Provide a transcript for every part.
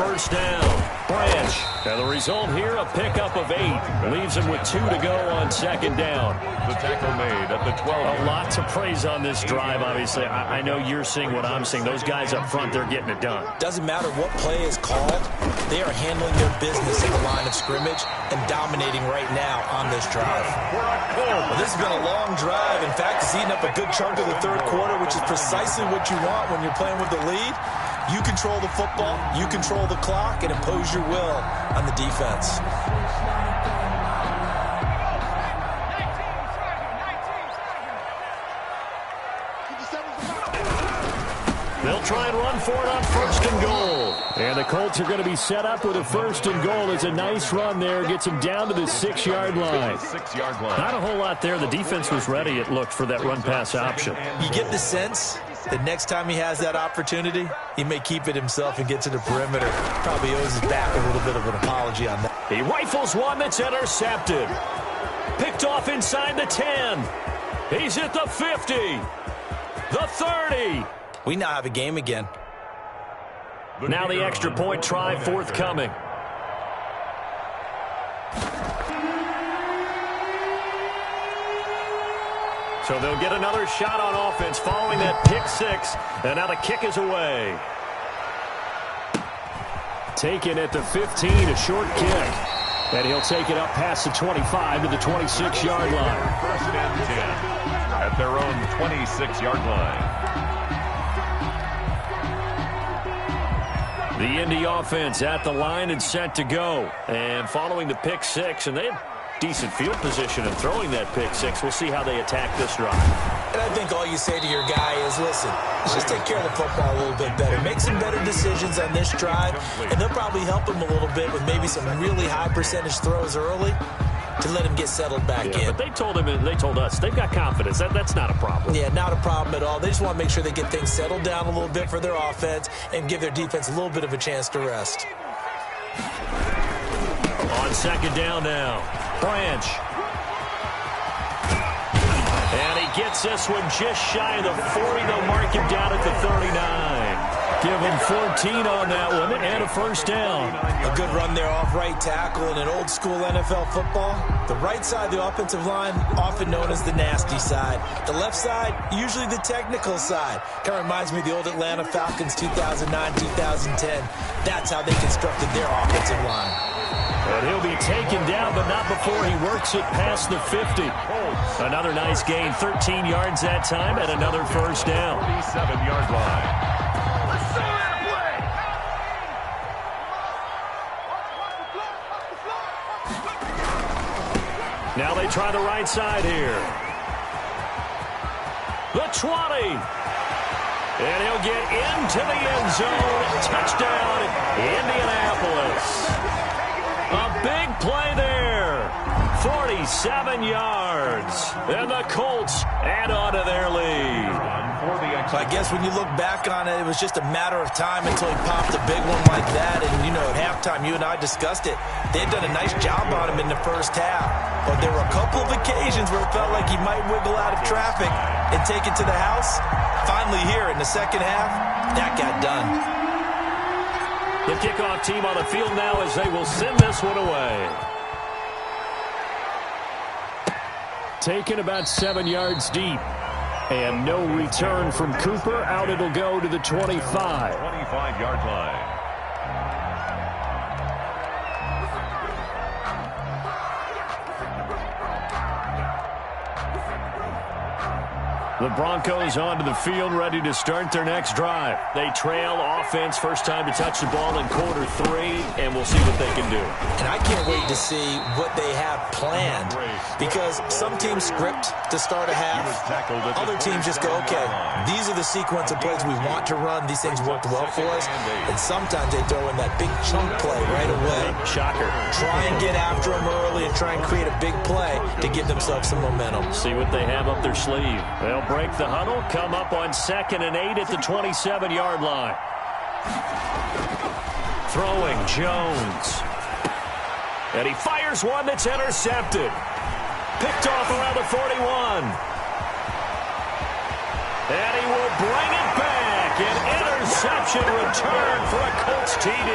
first down. Branch. And the result here, a pickup of 8. Leaves him with 2 to go on second down. The tackle made at the 12. A lot to praise on this drive, obviously. I know you're seeing what I'm seeing. Those guys up front, they're getting it done. Doesn't matter what play is called. They are handling their business in the line of scrimmage and dominating right now on this drive. Well, this has been a long drive. In fact, it's eaten up a good chunk of the third quarter, which is precisely what you want when you're playing with the lead. You control the football, you control the clock, and impose your will on the defense. They'll try and run for it on first and goal. And the Colts are going to be set up with a first and goal. It's a nice run there. Gets them down to the 6-yard line. Not a whole lot there. The defense was ready, it looked, for that run-pass option. You get the sense that next time he has that opportunity, he may keep it himself and get to the perimeter. Probably owes his back a little bit of an apology on that. He rifles one that's intercepted. Picked off inside the 10. He's at the 50. The 30. We now have a game again. Now the extra point try forthcoming. So they'll get another shot on offense following that pick 6. And now the kick is away. Taken at the 15, a short kick. And he'll take it up past the 25 to the 26-yard line. First and 10 at their own 26-yard line. The Indy offense at the line and set to go. And following the pick 6, and they have decent field position in throwing that pick 6. We'll see how they attack this drive. And I think all you say to your guy is, listen, let's just take care of the football a little bit better. Make some better decisions on this drive, and they'll probably help him a little bit with maybe some really high percentage throws early to let him get settled back in. But they told him, and they told us, they've got confidence. That's not a problem. Yeah, not a problem at all. They just want to make sure they get things settled down a little bit for their offense and give their defense a little bit of a chance to rest. On second down now, Branch. And he gets this one just shy of the 40. They'll mark him down at the 39. Give him 14 on that one and a first down. A good run there off right tackle in an old school NFL football. The right side of the offensive line, often known as the nasty side. The left side, usually the technical side. Kind of reminds me of the old Atlanta Falcons 2009-2010. That's how they constructed their offensive line. And he'll be taken down, but not before he works it past the 50. Another nice gain, 13 yards that time, and another first down. 47-yard line. Now they try the right side here. The 20. And he'll get into the end zone. Touchdown, Indianapolis. A big play there. 47 yards. And the Colts add on to their lead. I guess when you look back on it, it was just a matter of time until he popped a big one like that. And, you know, at halftime, you and I discussed it. They had done a nice job on him in the first half. But there were a couple of occasions where it felt like he might wiggle out of traffic and take it to the house. Finally here in the second half, that got done. The kickoff team on the field now as they will send this one away. Taken about 7 yards deep. And no return from Cooper. Out it'll go to the 25. 25-yard line. The Broncos onto the field, ready to start their next drive. They trail offense, first time to touch the ball in quarter 3, and we'll see what they can do. And I can't wait to see what they have planned, because some teams script to start a half. Other teams just go, okay, these are the sequence of plays we want to run. These things worked well for us. And sometimes they throw in that big chunk play right away. Shocker. Try and get after them early and try and create a big play to give themselves some momentum. See what they have up their sleeve. They'll break the huddle, come up on 2nd and 8 at the 27-yard line. Throwing Jones. And he fires one that's intercepted. Picked off around the 41. And he will bring it back and intercept interception return for a Colts TD.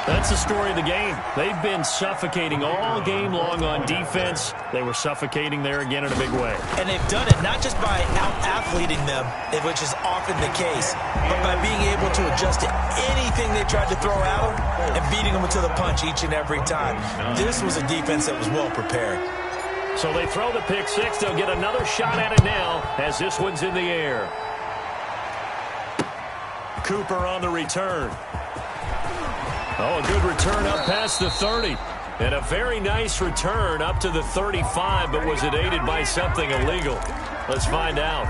That's the story of the game. They've been suffocating all game long on defense. They were suffocating there again in a big way. And they've done it not just by out-athleting them, which is often the case, but by being able to adjust to anything they tried to throw at them and beating them to the punch each and every time. This was a defense that was well prepared. So they throw the pick six. They'll get another shot at it now as this one's in the air. Cooper on the return. Oh, a good return up past the 30. And a very nice return up to the 35, but was it aided by something illegal? Let's find out.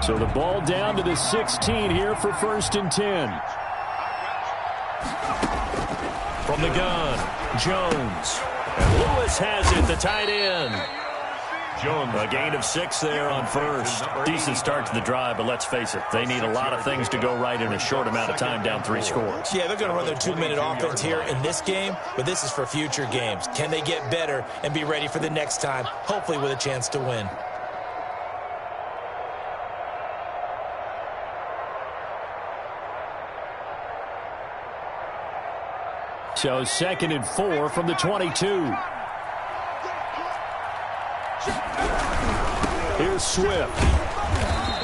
So the ball down to the 16 here for 1st and 10. From the gun, Jones. And Lewis has it, the tight end. Jones. A gain of 6 there on first. Decent start to the drive, but let's face it, they need a lot of things to go right in a short amount of time, down 3 scores. Yeah, they're going to run their 2-minute offense here in this game, but this is for future games. Can they get better and be ready for the next time, hopefully with a chance to win? So 2nd and 4 from the 22. Here's Swift.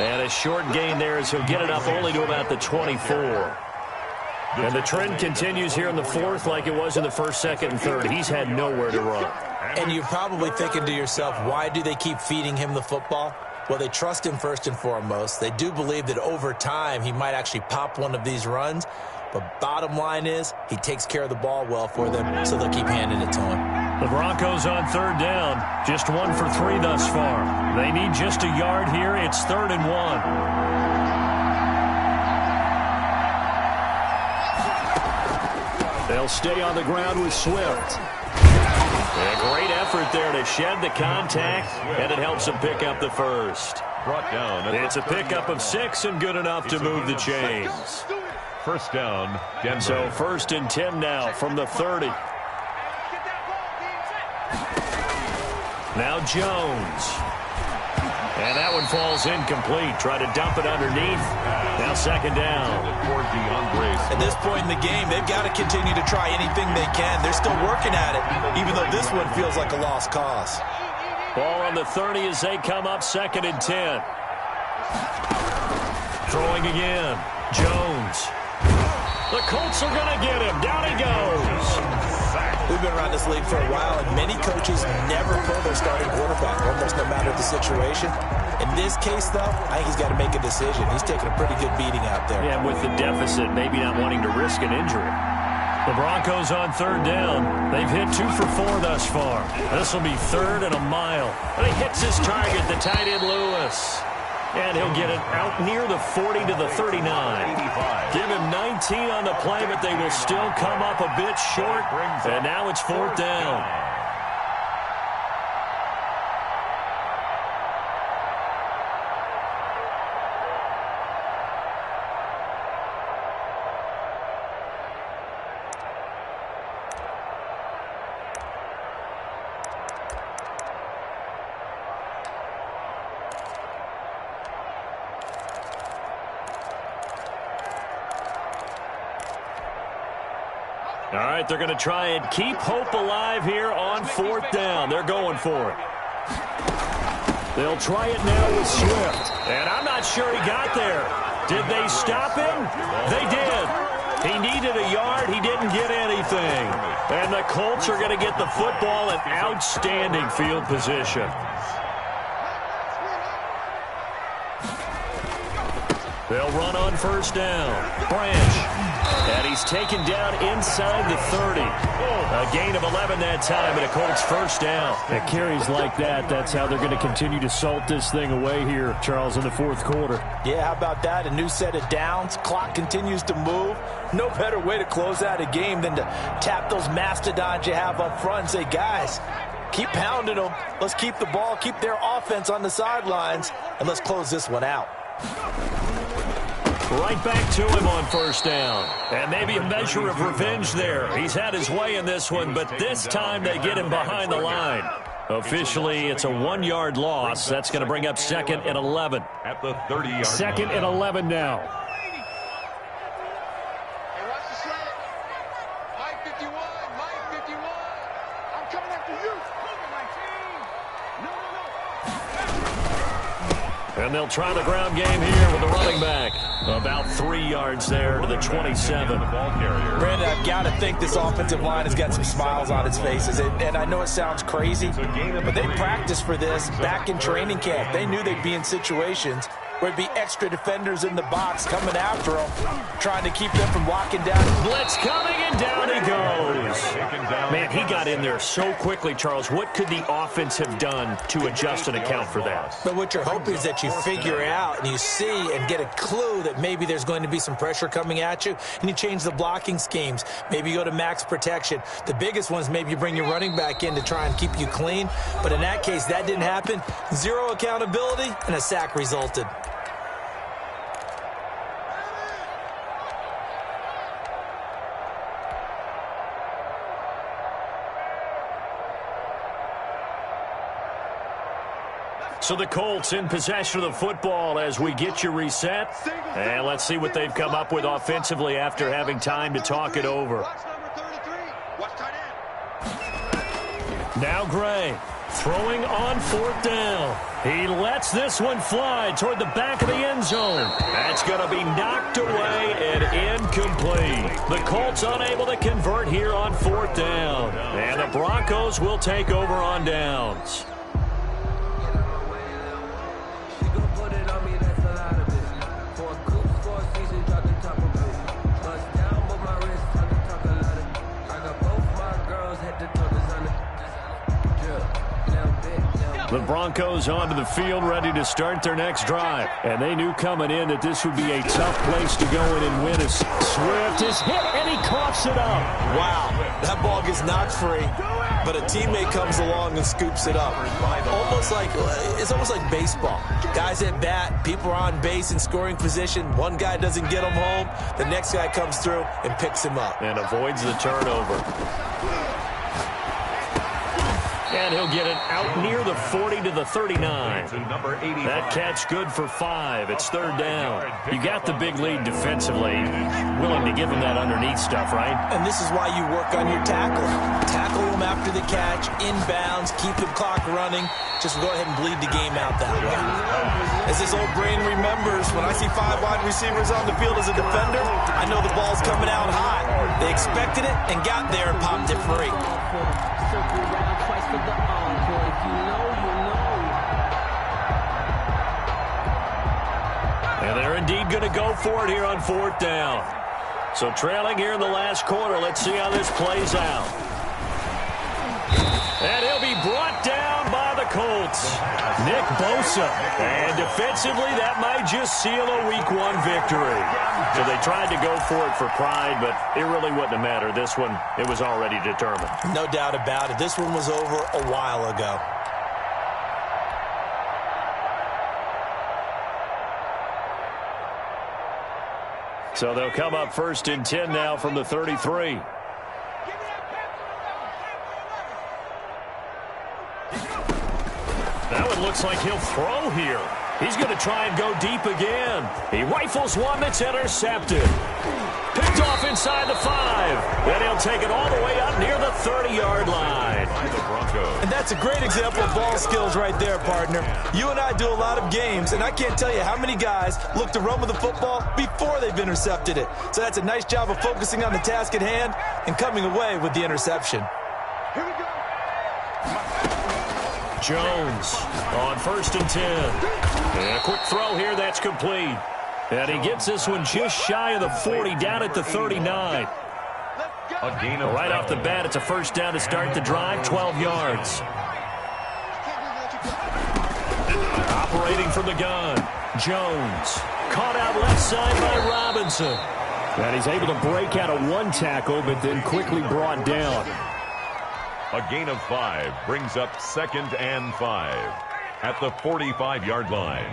And a short gain there as he'll get it up only to about the 24. And the trend continues here in the 4th like it was in the 1st, 2nd, and 3rd. He's had nowhere to run. And you're probably thinking to yourself, why do they keep feeding him the football? Well, they trust him first and foremost. They do believe that over time he might actually pop one of these runs. But bottom line is, he takes care of the ball well for them, so they'll keep handing it to him. The Broncos on 3rd down. Just 1 for 3 thus far. They need just a yard here. It's 3rd and 1. They'll stay on the ground with Swift. A great effort there to shed the contact, and it helps them pick up the first. Brought down. It's a pickup of 6 and good enough to move the chains. 1st down, Denver. So 1st and 10 now from the 30. Now Jones. And that one falls incomplete. Try to dump it underneath. Now 2nd down. At this point in the game, they've got to continue to try anything they can. They're still working at it, even though this one feels like a lost cause. Ball on the 30 as they come up 2nd and 10. Throwing again. Jones. The Colts are going to get him. Down he goes. We've been around this league for a while, and many coaches never pull their starting quarterback, almost no matter the situation. In this case, though, I think he's got to make a decision. He's taking a pretty good beating out there. Yeah, with the deficit, maybe not wanting to risk an injury. The Broncos on 3rd down. They've hit 2 for 4 thus far. This will be 3rd and a mile. And he hits his target, the tight end Lewis. And he'll get it out near the 40 to the 39. Give him 19 on the play, but they will still come up a bit short. And now it's 4th down. All right, they're going to try and keep hope alive here on 4th down. They're going for it. They'll try it now with Swift. And I'm not sure he got there. Did they stop him? They did. He needed a yard. He didn't get anything. And the Colts are going to get the football in outstanding field position. They'll run on 1st down. Branch. And he's taken down inside the 30. A gain of 11 that time, and a Colts 1st down. At carries like that, that's how they're going to continue to salt this thing away here, Charles, in the 4th quarter. Yeah, how about that? A new set of downs. Clock continues to move. No better way to close out a game than to tap those mastodons you have up front and say, guys, keep pounding them. Let's keep the ball, keep their offense on the sidelines, and let's close this one out. Right back to him on first down. And maybe a measure of revenge there. He's had his way in this one, but this time they get him behind the line. Officially, it's a 1-yard loss. That's going to bring up 2nd and 11. At the 30-yard 2nd and 11 now. Hey, watch the slant. Mike 51. Mike 51. I'm coming after you. And they'll try the ground game here with the running back. About 3 yards there to the 27. Brandon, I've got to think this offensive line has got some smiles on its faces. And I know it sounds crazy, but they practiced for this back in training camp. They knew they'd be in situations where it'd be extra defenders in the box coming after them, trying to keep them from locking down. Blitz coming, and down he goes. Man, he got in there so quickly, Charles. What could the offense have done to adjust and account for that? But what you're hoping is that you figure out and you see and get a clue that maybe there's going to be some pressure coming at you, and you change the blocking schemes. Maybe you go to max protection. The biggest one is maybe you bring your running back in to try and keep you clean. But in that case, that didn't happen. Zero accountability, and a sack resulted. So the Colts in possession of the football as we get you reset. And let's see what they've come up with offensively after having time to talk it over. Now Gray throwing on 4th down. He lets this one fly toward the back of the end zone. That's going to be knocked away and incomplete. The Colts unable to convert here on 4th down. And the Broncos will take over on downs. The Broncos onto the field, ready to start their next drive. And they knew coming in that this would be a tough place to go in and win. As Swift is hit, and he coughs it up. Wow, that ball gets knocked free, but a teammate comes along and scoops it up. It's almost like baseball. Guys at bat, people are on base in scoring position. One guy doesn't get him home. The next guy comes through and picks him up. And avoids the turnover. And he'll get it out near the 40 to the 39. That catch good for 5. It's 3rd down. You got the big lead defensively. Willing to give him that underneath stuff, right? And this is why you work on your tackle. Tackle him after the catch, inbounds, keep the clock running. Just go ahead and bleed the game out that way. As this old brain remembers, when I see 5 wide receivers on the field as a defender, I know the ball's coming out high. They expected it and got there and popped it free. And they're indeed going to go for it here on 4th down. So trailing here in the last quarter. Let's see how this plays out. And he'll be brought down by the Colts. Nick Bosa. And defensively, that might just seal a Week 1 victory. So they tried to go for it for pride, but it really wouldn't have mattered. This one, it was already determined. No doubt about it. This one was over a while ago. So they'll come up 1st and 10 now from the 33. That one looks like he'll throw here. He's going to try and go deep again. He rifles one that's intercepted. Picked off inside the 5. Then he'll take it all the way up near the 30-yard line. And that's a great example of ball skills right there, partner. You and I do a lot of games, and I can't tell you how many guys look to run with the football before they've intercepted it. So that's a nice job of focusing on the task at hand and coming away with the interception. Here we go. Jones on 1st and 10. And a quick throw here, that's complete. And he gets this one just shy of the 40, down at the 39. Right off the bat, it's a 1st down to start the drive, 12 yards. Operating from the gun, Jones. Caught out left side by Robinson. And he's able to break out of 1 tackle, but then quickly brought down. A gain of 5 brings up 2nd and 5 at the 45-yard line.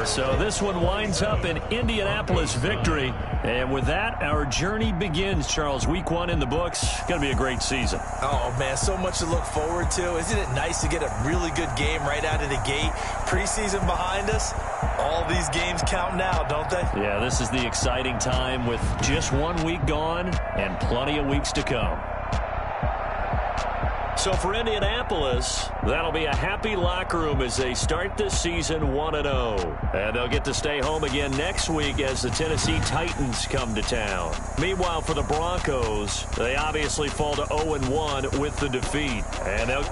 So this one winds up an Indianapolis victory. And with that, our journey begins, Charles. Week 1 in the books. Going to be a great season. Oh, man, so much to look forward to. Isn't it nice to get a really good game right out of the gate? Preseason behind us. All these games count now, don't they? Yeah, this is the exciting time with just 1 week gone and plenty of weeks to come. So for Indianapolis, that'll be a happy locker room as they start this season 1-0. And they'll get to stay home again next week as the Tennessee Titans come to town. Meanwhile, for the Broncos, they obviously fall to 0-1 with the defeat. And they'll...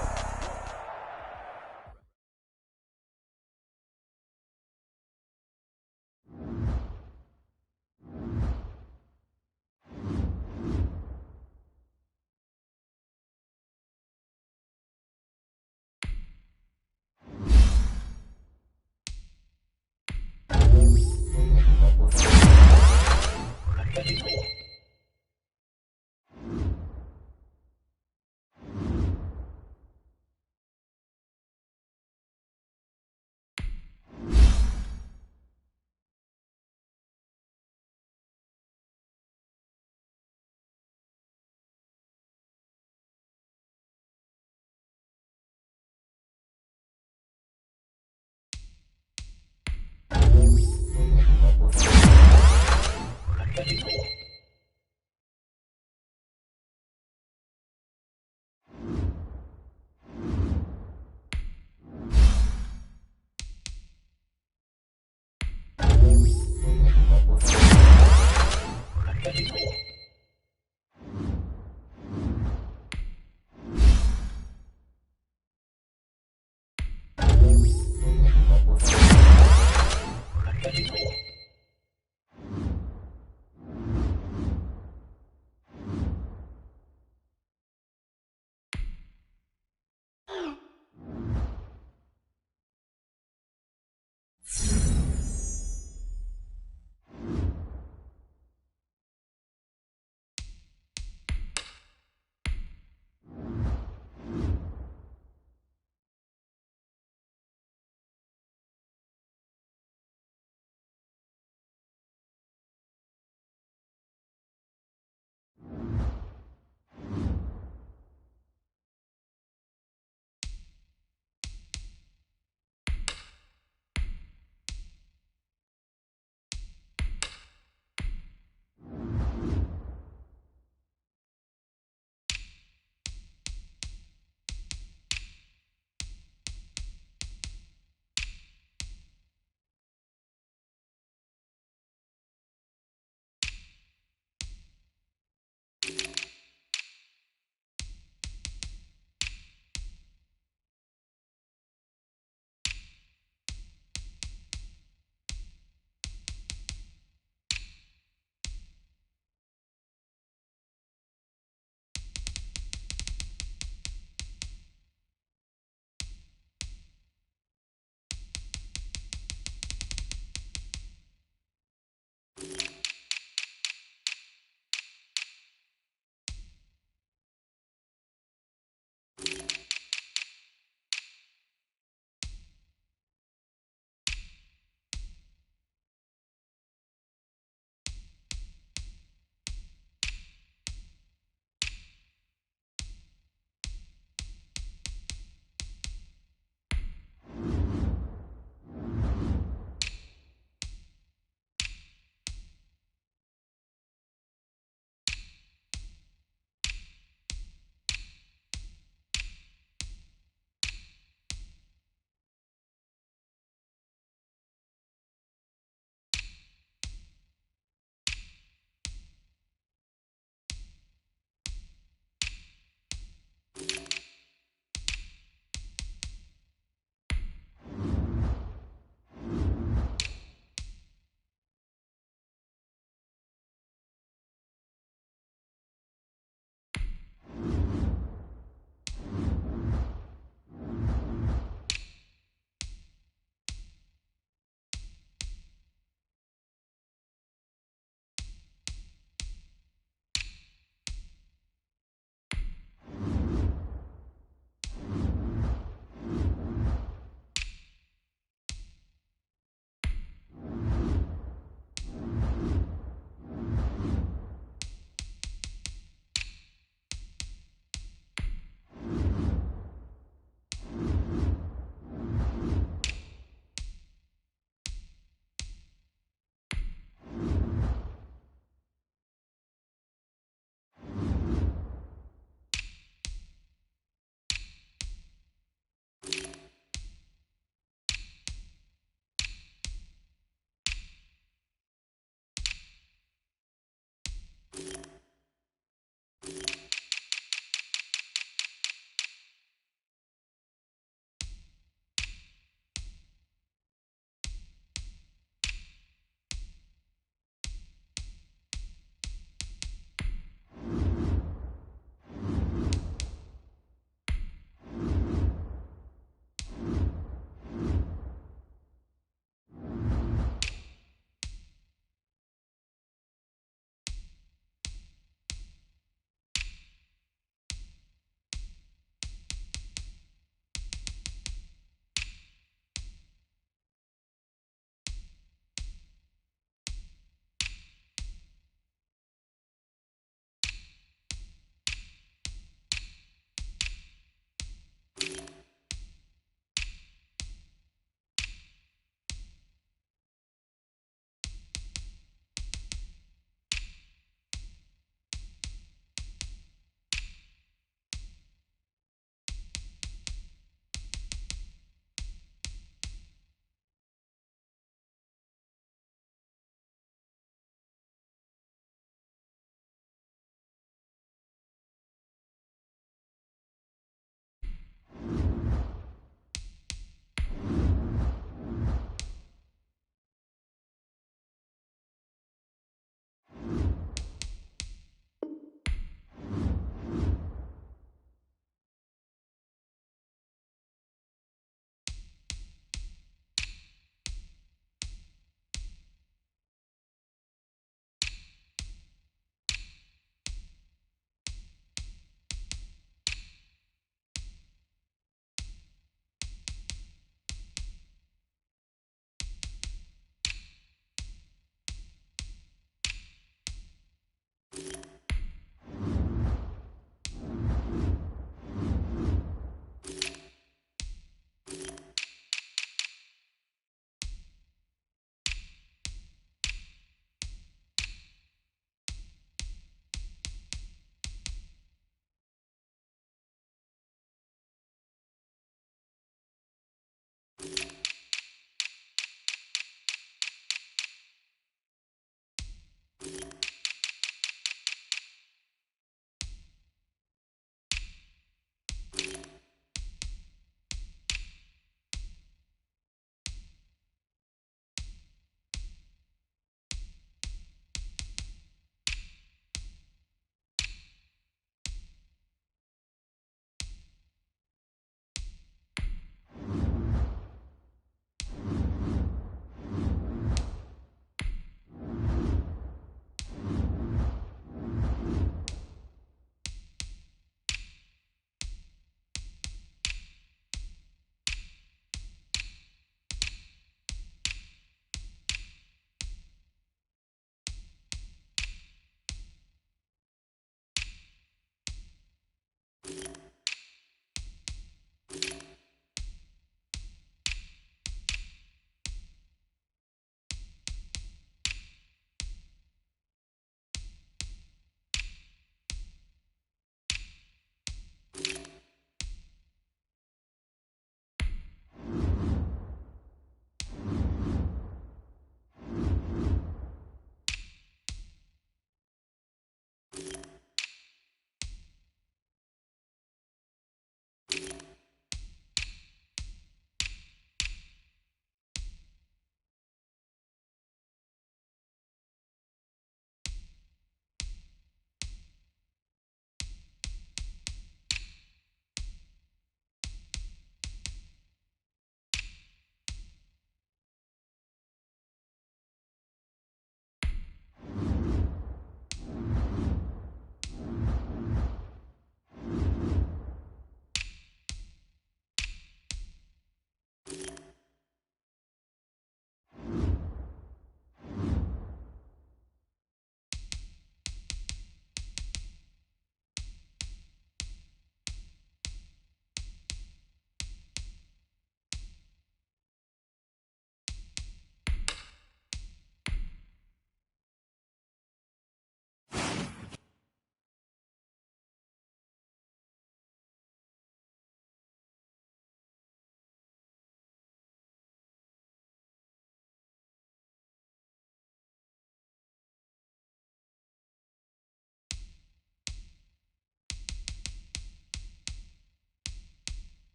Thank you.